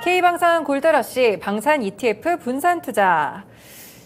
K방산 골드러시, 방산 ETF 분산 투자.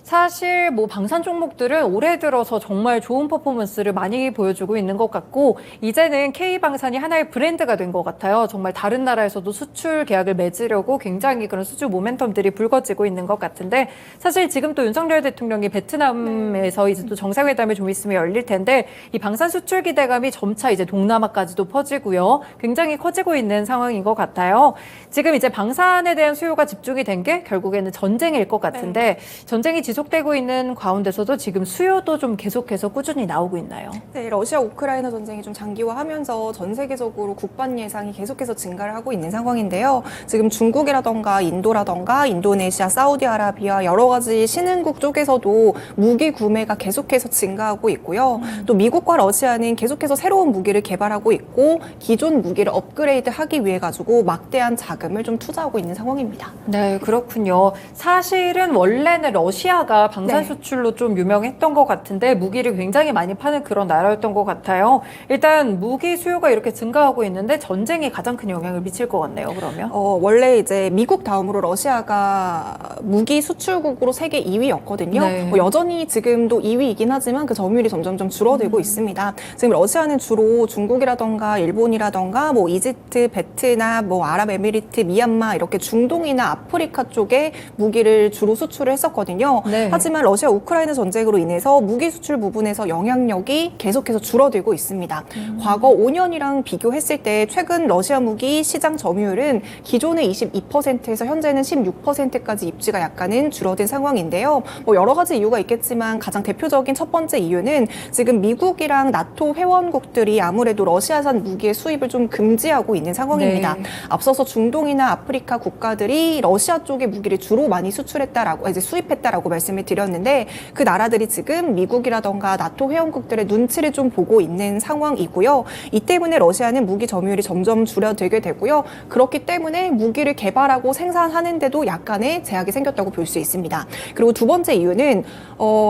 사실 방산 종목들은 올해 들어서 정말 좋은 퍼포먼스를 많이 보여주고 있는 것 같고 이제는 K방산이 하나의 브랜드가 된 것 같아요. 정말 다른 나라에서도 수출 계약을 맺으려고 굉장히 그런 수주 모멘텀들이 불거지고 있는 것 같은데 사실 지금 또 윤석열 대통령이 베트남에서 이제 또 정상회담이 좀 있으면 열릴 텐데 이 방산 수출 기대감이 점차 이제 동남아까지도 퍼지고요. 굉장히 커지고 있는 상황인 것 같아요. 지금 이제 방산에 대한 수요가 집중이 된 게 결국에는 전쟁일 것 같은데 전쟁이 지속되고 있는 가운데서도 지금 수요도 좀 계속해서 꾸준히 나오고 있나요? 네, 러시아 우크라이나 전쟁이 좀 장기화하면서 전 세계적으로 국반 예상이 계속해서 증가를 하고 있는 상황인데요. 지금 중국이라던가 인도라던가 인도네시아, 사우디아라비아 여러 가지 신흥국 쪽에서도 무기 구매가 계속해서 증가하고 있고요. 또 미국과 러시아는 계속해서 새로운 무기를 개발하고 있고 기존 무기를 업그레이드하기 위해 가지고 막대한 자금을 좀 투자하고 있는 상황입니다. 네, 그렇군요. 사실은 원래는 러시아가 방산 수출로 좀 유명했던 것 같은데 무기를 굉장히 많이 파는 그런 나라였던 것 같아요. 일단 무기 수요가 이렇게 증가하고 있는데 전쟁이 가장 큰 영향을 미칠 것 같네요, 그러면. 원래 이제 미국 다음으로 러시아가 무기 수출국으로 세계 2위였거든요. 네. 여전히 지금도 2위이긴 하지만 그 점유율이 점점 줄어들고 있습니다. 지금 러시아는 주로 중국이라던가 일본이라던가 이집트, 베트남, 아랍에미리트, 미얀마 이렇게 중동이나 아프리카 쪽에 무기를 주로 수출을 했었거든요. 네. 하지만 러시아 우크라이나 전쟁으로 인해서 무기 수출 부분에서 영향력이 계속해서 줄어들고 있습니다. 과거 5년이랑 비교했을 때 최근 러시아 무기 시장 점유율은 기존의 22%에서 현재는 16%까지 입지가 약간은 줄어든 상황인데요. 여러 가지 이유가 있겠지만 가장 대표적인 첫 번째 이유는 지금 미국이랑 나토 회원국들이 아무래도 러시아산 무기의 수입을 좀 금지하고 있는 상황입니다. 네. 앞서서 중동이나 아프리카 국가들이 러시아 쪽의 무기를 주로 많이 수출했다라고 이제 수입했다라고 말씀을 드렸는데 그 나라들이 지금 미국이라던가 나토 회원국들의 눈치를 좀 보고 있는 상황이고요. 이 때문에 러시아는 무기 점유율이 점점 줄어들게 되고요. 그렇기 때문에 무기를 개발하고 생산하는데도 약간의 제약이 생겼다고 볼 수 있습니다. 그리고 두 번째 이유는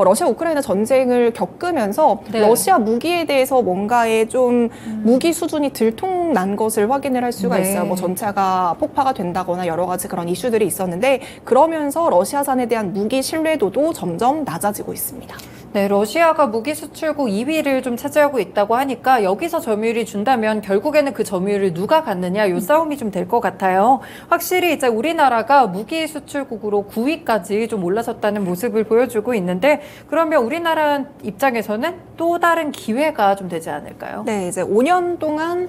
러시아 우크라이나 전쟁을 겪으면서 러시아 무기에 대해서 뭔가의 좀 무기 수준이 들통난 것을 확인을 할 수가 있어요. 전차가 폭파가 된다거나 여러 가지 그런 이슈들이 있었는데 그러면서 러시아산에 대한 무기 신뢰도도 점점 낮아지고 있습니다. 네, 러시아가 무기 수출국 2위를 좀 차지하고 있다고 하니까 여기서 점유율이 준다면 결국에는 그 점유율을 누가 갖느냐 이 싸움이 좀 될 것 같아요. 확실히 이제 우리나라가 무기 수출국으로 9위까지 좀 올라섰다는 모습을 보여주고 있는데 그러면 우리나라 입장에서는 또 다른 기회가 좀 되지 않을까요? 네, 이제 5년 동안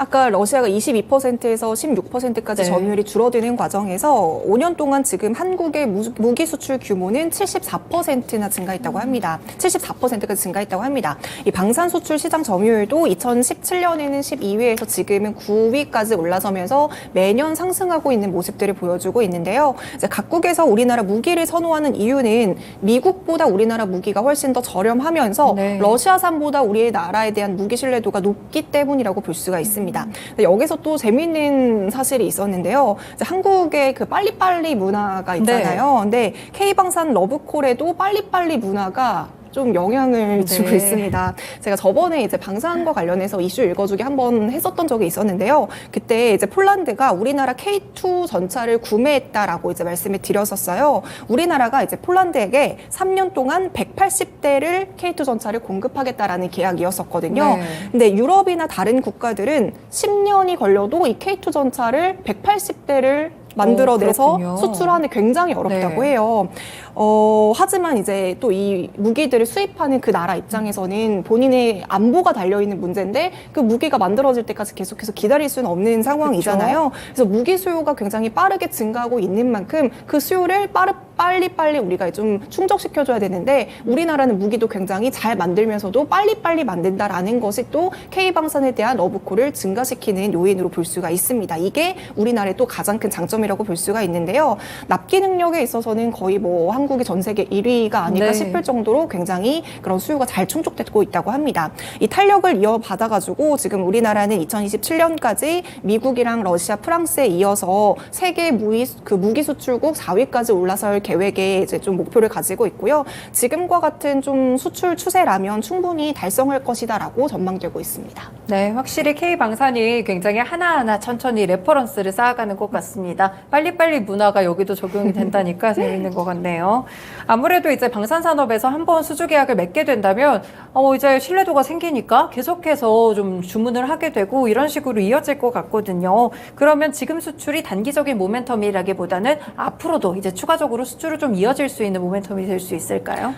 아까 러시아가 22%에서 16%까지 점유율이 줄어드는 과정에서 5년 동안 지금 한국의 무기 수출 규모는 74%나 증가했다고 합니다. 74%까지 증가했다고 합니다. 이 방산 수출 시장 점유율도 2017년에는 12위에서 지금은 9위까지 올라서면서 매년 상승하고 있는 모습들을 보여주고 있는데요. 이제 각국에서 우리나라 무기를 선호하는 이유는 미국보다 우리나라 무기가 훨씬 더 저렴하면서 러시아산보다 우리의 나라에 대한 무기 신뢰도가 높기 때문이라고 볼 수가 있습니다. 여기서 또 재미있는 사실이 있었는데요. 이제 한국의 그 빨리빨리 문화가 있잖아요. 근데 K방산 러브콜에도 빨리빨리 문화가 좀 영향을 주고 있습니다. 제가 저번에 이제 방산과 관련해서 이슈 읽어주기 한번 했었던 적이 있었는데요. 그때 이제 폴란드가 우리나라 K2 전차를 구매했다라고 이제 말씀을 드렸었어요. 우리나라가 이제 폴란드에게 3년 동안 180대를 K2 전차를 공급하겠다라는 계약이었었거든요. 근데 유럽이나 다른 국가들은 10년이 걸려도 이 K2 전차를 180대를 만들어내서 수출하는 게 굉장히 어렵다고 해요. 하지만 이제 또 이 무기들을 수입하는 그 나라 입장에서는 본인의 안보가 달려있는 문제인데 그 무기가 만들어질 때까지 계속해서 기다릴 수는 없는 상황이잖아요. 그래서 무기 수요가 굉장히 빠르게 증가하고 있는 만큼 그 수요를 빨리빨리 우리가 좀 충족시켜줘야 되는데 우리나라는 무기도 굉장히 잘 만들면서도 빨리빨리 만든다라는 것이 또 K방산에 대한 러브콜을 증가시키는 요인으로 볼 수가 있습니다. 이게 우리나라의 또 가장 큰 장점이라고 볼 수가 있는데요. 납기 능력에 있어서는 거의 한국이 전 세계 1위가 아닐까 싶을 정도로 굉장히 그런 수요가 잘 충족되고 있다고 합니다. 이 탄력을 이어받아가지고 지금 우리나라는 2027년까지 미국이랑 러시아, 프랑스에 이어서 세계 무기 수출국 4위까지 올라설 계획에 이제 좀 목표를 가지고 있고요. 지금과 같은 좀 수출 추세라면 충분히 달성할 것이다라고 전망되고 있습니다. 네, 확실히 K방산이 굉장히 하나하나 천천히 레퍼런스를 쌓아가는 것 같습니다. 빨리빨리 문화가 여기도 적용이 된다니까 재밌는 것 같네요. 아무래도 이제 방산산업에서 한번 수주 계약을 맺게 된다면 이제 신뢰도가 생기니까 계속해서 좀 주문을 하게 되고 이런 식으로 이어질 것 같거든요. 그러면 지금 수출이 단기적인 모멘텀이라기보다는 앞으로도 이제 추가적으로 수출을 좀 이어질 수 있는 모멘텀이 될 수 있을까요?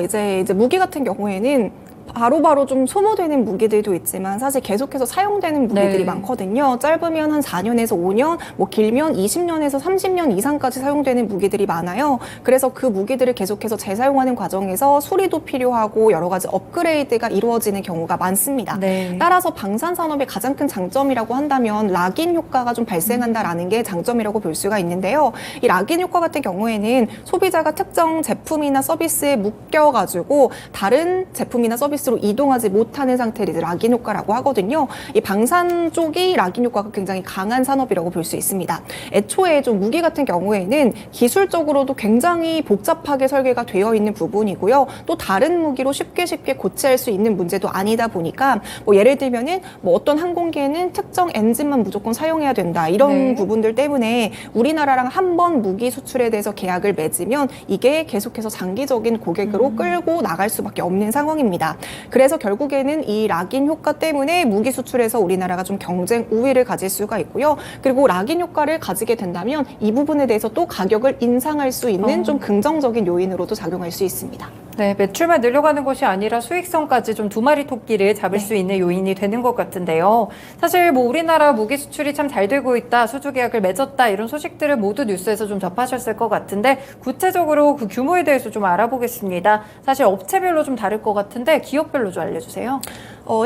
이제 무기 같은 경우에는 바로바로 좀 소모되는 무기들도 있지만 사실 계속해서 사용되는 무기들이 네. 많거든요. 짧으면 한 4년에서 5년, 뭐 길면 20년에서 30년 이상까지 사용되는 무기들이 많아요. 그래서 그 무기들을 계속해서 재사용하는 과정에서 수리도 필요하고 여러 가지 업그레이드가 이루어지는 경우가 많습니다. 네. 따라서 방산산업의 가장 큰 장점이라고 한다면 락인 효과가 좀 발생한다라는 게 장점이라고 볼 수가 있는데요. 이 락인 효과 같은 경우에는 소비자가 특정 제품이나 서비스에 묶여가지고 다른 제품이나 서비스로 이동하지 못하는 상태를 이제 락인 효과라고 하거든요. 이 방산 쪽이 락인 효과가 굉장히 강한 산업이라고 볼 수 있습니다. 애초에 좀 무기 같은 경우에는 기술적으로도 굉장히 복잡하게 설계가 되어 있는 부분이고요. 또 다른 무기로 쉽게 고치할 수 있는 문제도 아니다 보니까 뭐 예를 들면은 뭐 어떤 항공기에는 특정 엔진만 무조건 사용해야 된다 이런 네. 부분들 때문에 우리나라랑 한 번 무기 수출에 대해서 계약을 맺으면 이게 계속해서 장기적인 고객으로 끌고 나갈 수밖에 없는 상황입니다. 그래서 결국에는 이 락인 효과 때문에 무기 수출에서 우리나라가 좀 경쟁 우위를 가질 수가 있고요. 그리고 락인 효과를 가지게 된다면 이 부분에 대해서 또 가격을 인상할 수 있는 좀 긍정적인 요인으로도 작용할 수 있습니다. 네, 매출만 늘려가는 것이 아니라 수익성까지 좀 두 마리 토끼를 잡을 수 있는 요인이 되는 것 같은데요. 사실 뭐 우리나라 무기 수출이 참 잘 되고 있다, 수주 계약을 맺었다 이런 소식들을 모두 뉴스에서 좀 접하셨을 것 같은데 구체적으로 그 규모에 대해서 좀 알아보겠습니다. 사실 업체별로 좀 다를 것 같은데 기업별로 좀 알려주세요.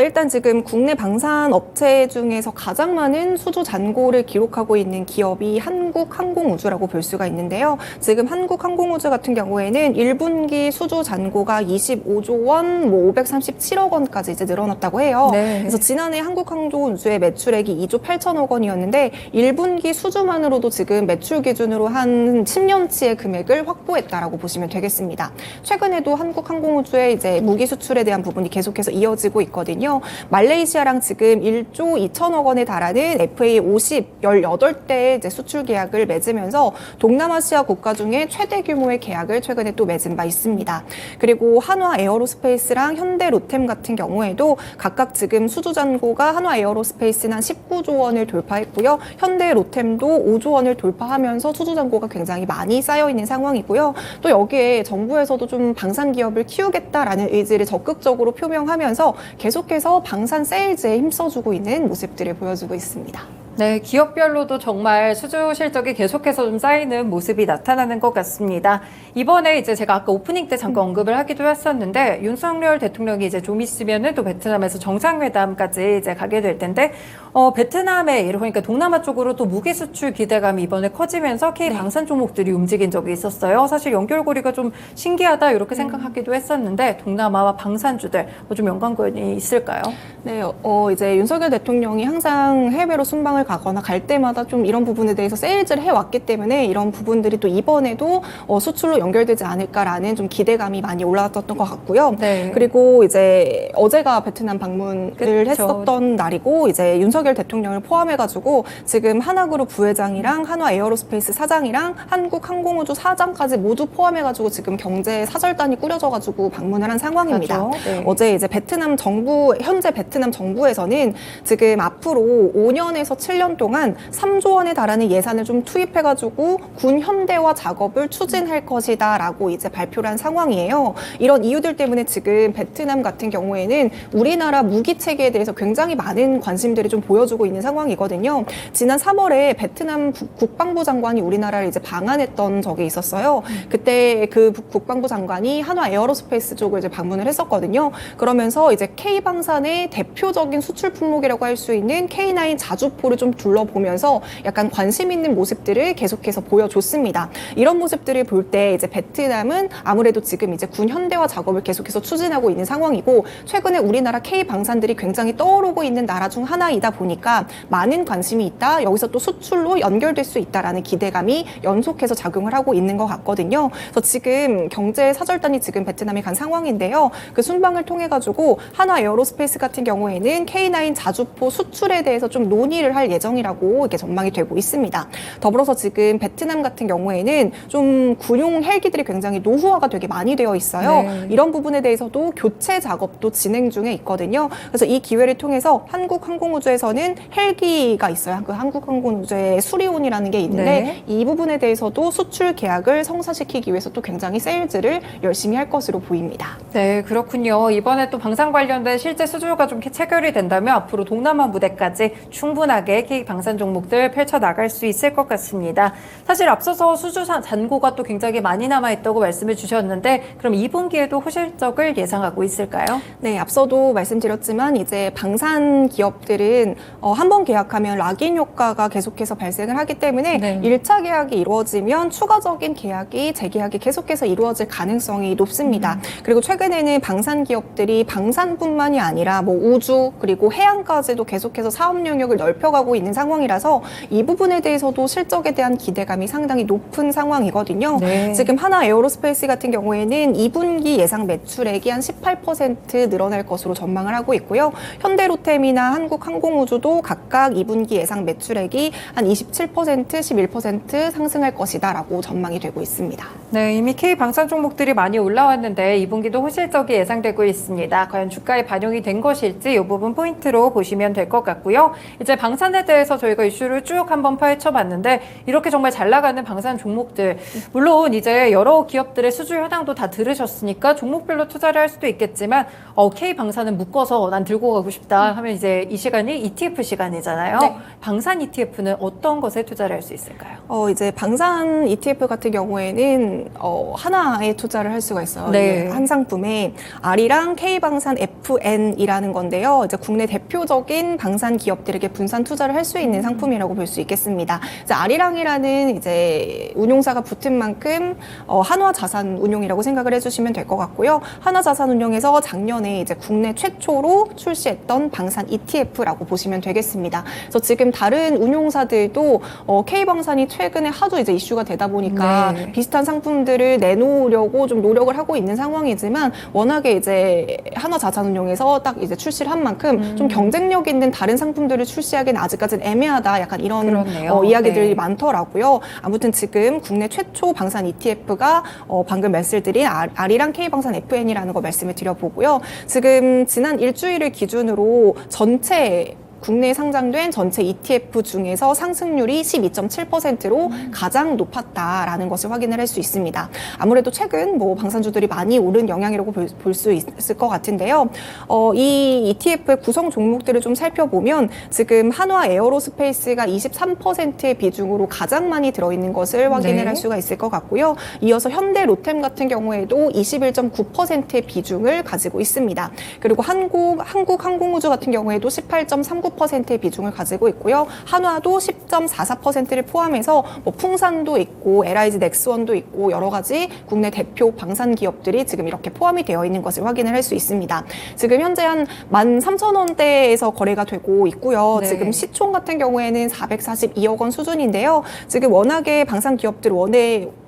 일단 지금 국내 방산 업체 중에서 가장 많은 수주 잔고를 기록하고 있는 기업이 한국항공우주라고 볼 수가 있는데요. 지금 한국항공우주 같은 경우에는 1분기 수주 잔고가 25조 원, 뭐 537억 원까지 이제 늘어났다고 해요. 네. 그래서 지난해 한국항공우주의 매출액이 2조 8천억 원이었는데 1분기 수주만으로도 지금 매출 기준으로 한 10년치의 금액을 확보했다라고 보시면 되겠습니다. 최근에도 한국항공우주의 이제 무기 수출에 대한 부분이 계속해서 이어지고 있거든요. 말레이시아랑 지금 1조 2천억 원에 달하는 FA50 18대의 이제 수출 계약을 맺으면서 동남아시아 국가 중에 최대 규모의 계약을 최근에 또 맺은 바 있습니다. 그리고 한화 에어로스페이스랑 현대 로템 같은 경우에도 각각 지금 수주 잔고가 한화 에어로스페이스는 한 19조 원을 돌파했고요. 현대 로템도 5조 원을 돌파하면서 수주 잔고가 굉장히 많이 쌓여 있는 상황이고요. 또 여기에 정부에서도 좀 방산 기업을 키우겠다라는 의지를 적극적으로 표명하면서 계속해서 방산 세일즈에 힘써주고 있는 모습들을 보여주고 있습니다. 네, 기업별로도 정말 수주 실적이 계속해서 좀 쌓이는 모습이 나타나는 것 같습니다. 이번에 이제 제가 아까 오프닝 때 잠깐 언급을 하기도 했었는데 윤석열 대통령이 이제 좀 있으면은 또 베트남에서 정상회담까지 이제 가게 될 텐데 베트남에 그러니까 동남아 쪽으로 또 무기 수출 기대감이 이번에 커지면서 K 방산 종목들이 움직인 적이 있었어요. 사실 연결고리가 좀 신기하다 이렇게 생각하기도 했었는데 동남아와 방산주들 좀 연관관이 있을까요? 네, 이제 윤석열 대통령이 항상 해외로 순방을 가거나 갈 때마다 좀 이런 부분에 대해서 세일즈를 해왔기 때문에 이런 부분들이 또 이번에도 수출로 연결되지 않을까라는 좀 기대감이 많이 올라왔던 것 같고요. 네. 그리고 이제 어제가 베트남 방문을 그쵸. 했었던 날이고 이제 윤석열 대통령을 포함해가지고 지금 하나그룹 부회장이랑 한화 에어로스페이스 사장이랑 한국항공우주 사장까지 모두 포함해가지고 지금 경제 사절단이 꾸려져가지고 방문을 한 상황입니다. 맞죠. 네. 어제 이제 현재 베트남 정부에서는 지금 앞으로 5년에서 7년 동안 3조 원에 달하는 예산을 좀 투입해가지고 군 현대화 작업을 추진할 것이다라고 이제 발표를 한 상황이에요. 이런 이유들 때문에 지금 베트남 같은 경우에는 우리나라 무기 체계에 대해서 굉장히 많은 관심들이 좀 보여주고 있는 상황이거든요. 지난 3월에 베트남 국방부 장관이 우리나라를 이제 방한했던 적이 있었어요. 그때 그 국방부 장관이 한화 에어로스페이스 쪽을 이제 방문을 했었거든요. 그러면서 이제 K방산의 대표적인 수출 품목이라고 할 수 있는 K9 자주포를 좀 둘러보면서 약간 관심 있는 모습들을 계속해서 보여줬습니다. 이런 모습들을 볼 때 이제 베트남은 아무래도 지금 이제 군 현대화 작업을 계속해서 추진하고 있는 상황이고 최근에 우리나라 K 방산들이 굉장히 떠오르고 있는 나라 중 하나이다 보니까 많은 관심이 있다. 여기서 또 수출로 연결될 수 있다라는 기대감이 연속해서 작용을 하고 있는 것 같거든요. 그래서 지금 경제 사절단이 지금 베트남에 간 상황인데요. 그 순방을 통해 가지고 한화 에어로스페이스 같은 경우에는 K9 자주포 수출에 대해서 좀 논의를 할 예정이라고 이렇게 전망이 되고 있습니다. 더불어서 지금 베트남 같은 경우에는 좀 군용 헬기들이 굉장히 노후화가 되게 많이 되어 있어요. 네. 이런 부분에 대해서도 교체 작업도 진행 중에 있거든요. 그래서 이 기회를 통해서 한국항공우주에서는 헬기가 있어요. 그 한국항공우주의 수리온이라는 게 있는데 네. 이 부분에 대해서도 수출 계약을 성사시키기 위해서 또 굉장히 세일즈를 열심히 할 것으로 보입니다. 네, 그렇군요. 이번에 또 방산 관련된 실제 수주가 좀 체결이 된다면 앞으로 동남아 무대까지 충분하게 K 방산 종목들 펼쳐나갈 수 있을 것 같습니다. 사실 앞서서 수주 잔고가 또 굉장히 많이 남아있다고 말씀을 주셨는데 그럼 2분기에도 호실적을 예상하고 있을까요? 네, 앞서도 말씀드렸지만 이제 방산 기업들은 한 번 계약하면 락인 효과가 계속해서 발생을 하기 때문에 네. 1차 계약이 이루어지면 추가적인 계약이 재계약이 계속해서 이루어질 가능성이 높습니다. 그리고 최근에는 방산 기업들이 방산뿐만이 아니라 뭐 우주 그리고 해양까지도 계속해서 사업 영역을 넓혀가고 있는 상황이라서 이 부분에 대해서도 실적에 대한 기대감이 상당히 높은 상황이거든요. 네. 지금 한화 에어로스페이스 같은 경우에는 2분기 예상 매출액이 한 18% 늘어날 것으로 전망을 하고 있고요. 현대로템이나 한국항공우주도 각각 2분기 예상 매출액이 한 27%, 11% 상승할 것이다라고 전망이 되고 있습니다. 네, 이미 K 방산 종목들이 많이 올라왔는데 2분기도 호실적이 예상되고 있습니다. 과연 주가에 반영이 된 것일지 이 부분 포인트로 보시면 될 것 같고요. 이제 방산에 대해서 저희가 이슈를 쭉 한번 파헤쳐봤는데 이렇게 정말 잘 나가는 방산 종목들 물론 이제 여러 기업들의 수주 현황도 다 들으셨으니까 종목별로 투자를 할 수도 있겠지만 K 방산은 묶어서 난 들고 가고 싶다 하면 이제 이 시간이 ETF 시간이잖아요. 네. 방산 ETF는 어떤 것에 투자를 할 수 있을까요? 이제 방산 ETF 같은 경우에는 하나에 투자를 할 수가 있어요. 네. 한 상품에 아리랑 K방산 FN이라는 건데요. 이제 국내 대표적인 방산 기업들에게 분산 투자를 할 수 있는 상품이라고 볼 수 있겠습니다. 이제 아리랑이라는 이제 운용사가 붙은 만큼 한화 자산 운용이라고 생각을 해주시면 될 것 같고요. 한화 자산 운용에서 작년에 이제 국내 최초로 출시했던 방산 ETF라고 보시면 되겠습니다. 그래서 지금 다른 운용사들도 K방산이 최근에 하도 이제 이슈가 되다 보니까 네. 비슷한 상품들을 내놓으려고 좀 노력을 하고 있는 상황이지만 워낙에 이제 한화 자산운용에서 딱 이제 출시를 한 만큼 좀 경쟁력 있는 다른 상품들을 출시하기는 아직까지는 애매하다. 약간 이런 그렇네요. 이야기들이 네. 많더라고요. 아무튼 지금 국내 최초 방산 ETF가 방금 말씀드린 아리랑 K방산 FN이라는 거 말씀을 드려보고요. 지금 지난 일주일을 기준으로 전체 국내에 상장된 전체 ETF 중에서 상승률이 12.7%로 가장 높았다라는 것을 확인을 할 수 있습니다. 아무래도 최근 뭐 방산주들이 많이 오른 영향이라고 볼 수 있을 것 같은데요. 이 ETF의 구성 종목들을 좀 살펴보면 지금 한화 에어로스페이스가 23%의 비중으로 가장 많이 들어있는 것을 확인을 네. 할 수가 있을 것 같고요. 이어서 현대로템 같은 경우에도 21.9%의 비중을 가지고 있습니다. 그리고 한국항공우주 같은 경우에도 18.39%의 비중을 가지고 있고요. 한화도 10.44%를 포함해서 뭐 풍산도 있고 LIG 넥스원도 있고 여러 가지 국내 대표 방산 기업들이 지금 이렇게 포함이 되어 있는 것을 확인을 할 수 있습니다. 지금 현재 한 13,000원대에서 거래가 되고 있고요. 네. 지금 시총 같은 경우에는 442억 원 수준인데요. 지금 워낙에 방산 기업들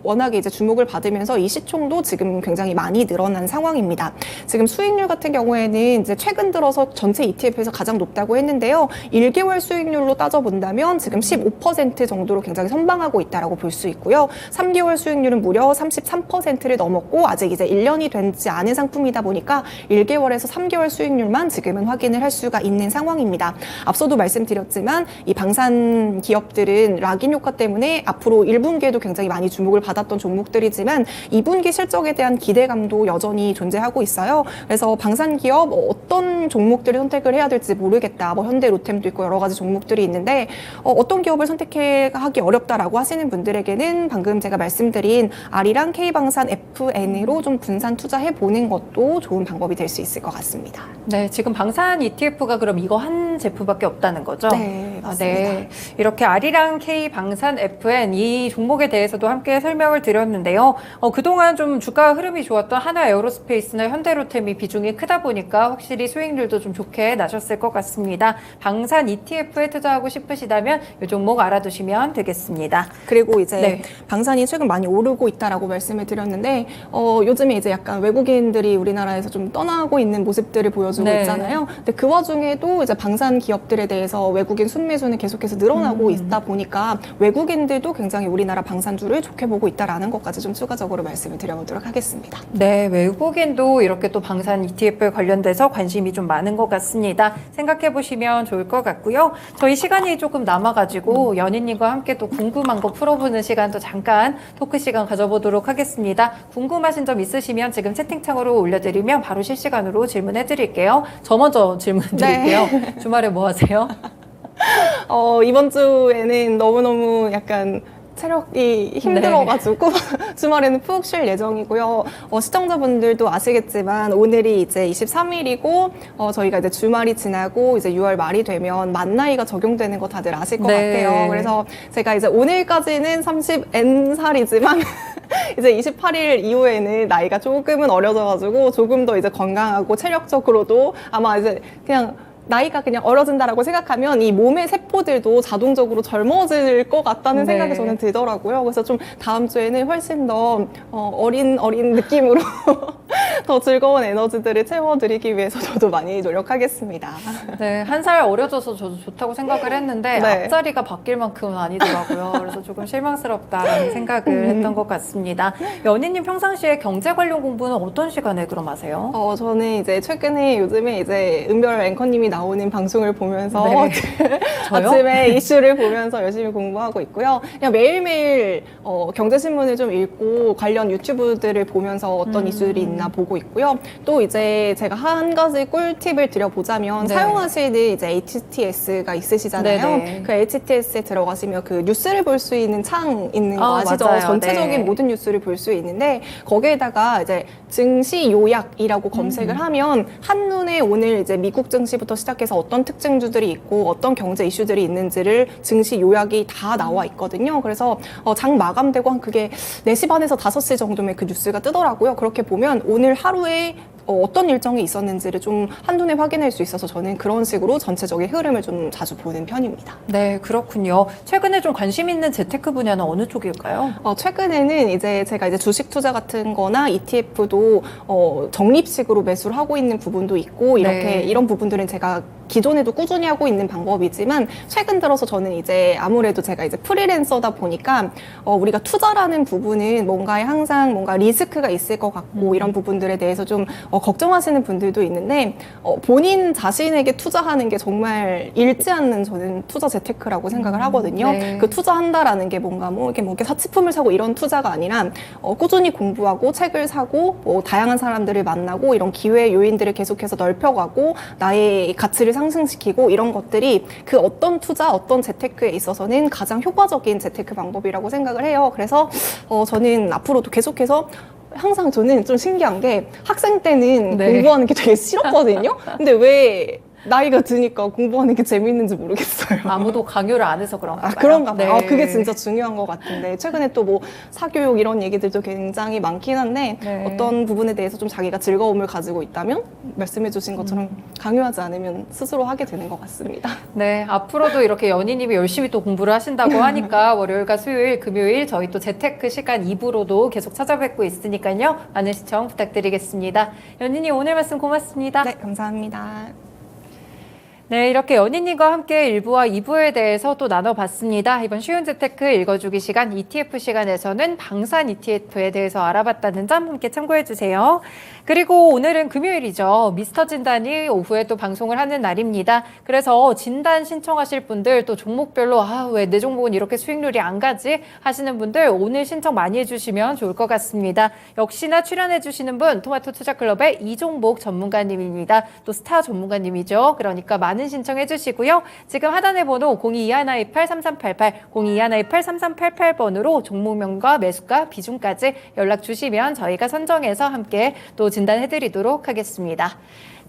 워낙에 이제 주목을 받으면서 이 시총도 지금 굉장히 많이 늘어난 상황입니다. 지금 수익률 같은 경우에는 이제 최근 들어서 전체 ETF에서 가장 높다고 했는데요. 1개월 수익률로 따져본다면 지금 15% 정도로 굉장히 선방하고 있다라고 볼 수 있고요. 3개월 수익률은 무려 33%를 넘었고 아직 이제 1년이 되지 않은 상품이다 보니까 1개월에서 3개월 수익률만 지금은 확인을 할 수가 있는 상황입니다. 앞서도 말씀드렸지만 이 방산 기업들은 락인 효과 때문에 앞으로 1분기에도 굉장히 많이 주목을 받았던 종목들이지만 2분기 실적에 대한 기대감도 여전히 존재하고 있어요. 그래서 방산기업 어떤 종목들을 선택을 해야 될지 모르겠다. 뭐 현대 로템도 있고 여러 가지 종목들이 있는데 어떤 기업을 선택하기 어렵다라고 하시는 분들에게는 방금 제가 말씀드린 아리랑 K방산 FN으로 좀 분산 투자해 보는 것도 좋은 방법이 될 수 있을 것 같습니다. 네, 지금 방산 ETF가 그럼 이거 한 제품밖에 없다는 거죠? 네, 맞습니다. 네, 이렇게 아리랑 K 방산 FN 이 종목에 대해서도 함께 설명을 드렸는데요. 그동안 좀 주가 흐름이 좋았던 하나 에어로스페이스나 현대로템이 비중이 크다 보니까 확실히 수익률도 좀 좋게 나셨을 것 같습니다. 방산 ETF에 투자하고 싶으시다면 이 종목 알아두시면 되겠습니다. 그리고 이제 네. 방산이 최근 많이 오르고 있다라고 말씀을 드렸는데 요즘에 이제 약간 외국인들이 우리나라에서 좀 떠나고 있는 모습들을 보여주고 네. 있잖아요. 근데 그 와중에도 이제 방산 기업들에 대해서 외국인 순매수는 계속해서 늘어나고 있다 보니까 외국인들도 굉장히 우리나라 방산주를 좋게 보고 있다라는 것까지 좀 추가적으로 말씀을 드려보도록 하겠습니다. 네, 외국인도 이렇게 또 방산 ETF에 관련돼서 관심이 좀 많은 것 같습니다. 생각해 보시면 좋을 것 같고요. 저희 시간이 조금 남아가지고 연희님과 함께 또 궁금한 거 풀어보는 시간도 잠깐 토크 시간 가져보도록 하겠습니다. 궁금하신 점 있으시면 지금 채팅창으로 올려드리면 바로 실시간으로 질문해 드릴게요. 저 먼저 질문 드릴게요. 주말에 뭐 하세요? 이번 주에는 너무너무 약간 체력이 힘들어가지고 주말에는 푹 쉴 예정이고요. 시청자분들도 아시겠지만 오늘이 이제 23일이고 저희가 이제 주말이 지나고 이제 6월 말이 되면 만 나이가 적용되는 거 다들 아실 것 네. 같아요. 그래서 제가 이제 오늘까지는 30N살이지만 이제 28일 이후에는 나이가 조금은 어려져가지고 조금 더 이제 건강하고 체력적으로도 아마 이제 그냥 나이가 그냥 어려진다라고 생각하면 이 몸의 세포들도 자동적으로 젊어질 것 같다는 네. 생각이 저는 들더라고요. 그래서 좀 다음 주에는 훨씬 더 어린 느낌으로 더 즐거운 에너지들을 채워드리기 위해서 저도 많이 노력하겠습니다. 네, 한 살 어려져서 저도 좋다고 생각을 했는데 네. 앞자리가 바뀔 만큼은 아니더라고요. 그래서 조금 실망스럽다라는 생각을 했던 것 같습니다. 연희님 평상시에 경제 관련 공부는 어떤 시간에 그럼 하세요? 저는 이제 최근에 요즘에 이제 은별 앵커님이 나오는 방송을 보면서 네. 저요? 아침에 이슈를 보면서 열심히 공부하고 있고요. 그냥 매일매일 경제신문을 좀 읽고 관련 유튜브들을 보면서 어떤 이슈들이 있나 보고 있고요. 또 이제 제가 한 가지 꿀팁을 드려보자면 네. 사용하시는 이제 HTS가 있으시잖아요. 네네. 그 HTS에 들어가시면 그 뉴스를 볼 수 있는 창 있는 거 아시죠? 맞아요. 전체적인 네. 모든 뉴스를 볼 수 있는데 거기에다가 이제 증시 요약이라고 검색을 하면 한눈에 오늘 이제 미국 증시부터 시작해서 어떤 특징주들이 있고 어떤 경제 이슈들이 있는지를 증시 요약이 다 나와 있거든요. 그래서 장 마감되고 한 그게 4시 반에서 5시 정도면 그 뉴스가 뜨더라고요. 그렇게 보면 오늘 하루에 어떤 일정이 있었는지를 좀 한눈에 확인할 수 있어서 저는 그런 식으로 전체적인 흐름을 좀 자주 보는 편입니다. 네, 그렇군요. 최근에 좀 관심 있는 재테크 분야는 어느 쪽일까요? 최근에는 이제 제가 이제 주식 투자 같은 거나 ETF도 적립식으로 매수를 하고 있는 부분도 있고 이렇게 네. 이런 부분들은 제가 기존에도 꾸준히 하고 있는 방법이지만 최근 들어서 저는 이제 아무래도 제가 이제 프리랜서다 보니까 우리가 투자라는 부분은 뭔가에 항상 뭔가 리스크가 있을 것 같고 이런 부분들에 대해서 좀 걱정하시는 분들도 있는데 본인 자신에게 투자하는 게 정말 잃지 않는 저는 투자 재테크라고 생각을 하거든요. 네. 그 투자한다라는 게 뭔가 뭐 이렇게 사치품을 사고 이런 투자가 아니라 꾸준히 공부하고 책을 사고 뭐 다양한 사람들을 만나고 이런 기회 요인들을 계속해서 넓혀가고 나의 가치를 상승시키고 이런 것들이 그 어떤 투자, 어떤 재테크에 있어서는 가장 효과적인 재테크 방법이라고 생각을 해요. 그래서 저는 앞으로도 계속해서 항상 저는 좀 신기한 게 학생 때는 네. 공부하는 게 되게 싫었거든요. 근데 왜 나이가 드니까 공부하는 게 재밌는지 모르겠어요. 아무도 강요를 안 해서 그런가 봐요. 그런가 봐요. 네. 그게 진짜 중요한 것 같은데 최근에 또 뭐 사교육 이런 얘기들도 굉장히 많긴 한데 네. 어떤 부분에 대해서 좀 자기가 즐거움을 가지고 있다면 말씀해 주신 것처럼 강요하지 않으면 스스로 하게 되는 것 같습니다. 네, 앞으로도 이렇게 연희님이 열심히 또 공부를 하신다고 하니까 월요일과 수요일, 금요일 저희 또 재테크 시간 2부로도 계속 찾아뵙고 있으니까요. 많은 시청 부탁드리겠습니다. 연희님 오늘 말씀 고맙습니다. 네, 감사합니다. 네, 이렇게 연희님과 함께 1부와 2부에 대해서 또 나눠봤습니다. 이번 쉬운 재테크 읽어주기 시간 ETF 시간에서는 방산 ETF에 대해서 알아봤다는 점 함께 참고해주세요. 그리고 오늘은 금요일이죠. 미스터 진단이 오후에 또 방송을 하는 날입니다. 그래서 진단 신청하실 분들 또 종목별로 왜 내 종목은 이렇게 수익률이 안 가지 하시는 분들 오늘 신청 많이 해주시면 좋을 것 같습니다. 역시나 출연해주시는 분 토마토 투자클럽의 이종복 전문가님입니다. 또 스타 전문가님이죠. 그러니까 많은 신청해 주시고요. 지금 하단의 번호 0221283388, 0221283388번으로 종목명과 매수가, 비중까지 연락 주시면 저희가 선정해서 함께 또 진단해 드리도록 하겠습니다.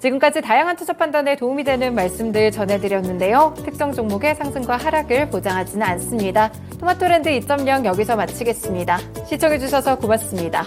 지금까지 다양한 투자 판단에 도움이 되는 말씀들 전해드렸는데요. 특정 종목의 상승과 하락을 보장하지는 않습니다. 토마토랜드 2.0 여기서 마치겠습니다. 시청해주셔서 고맙습니다.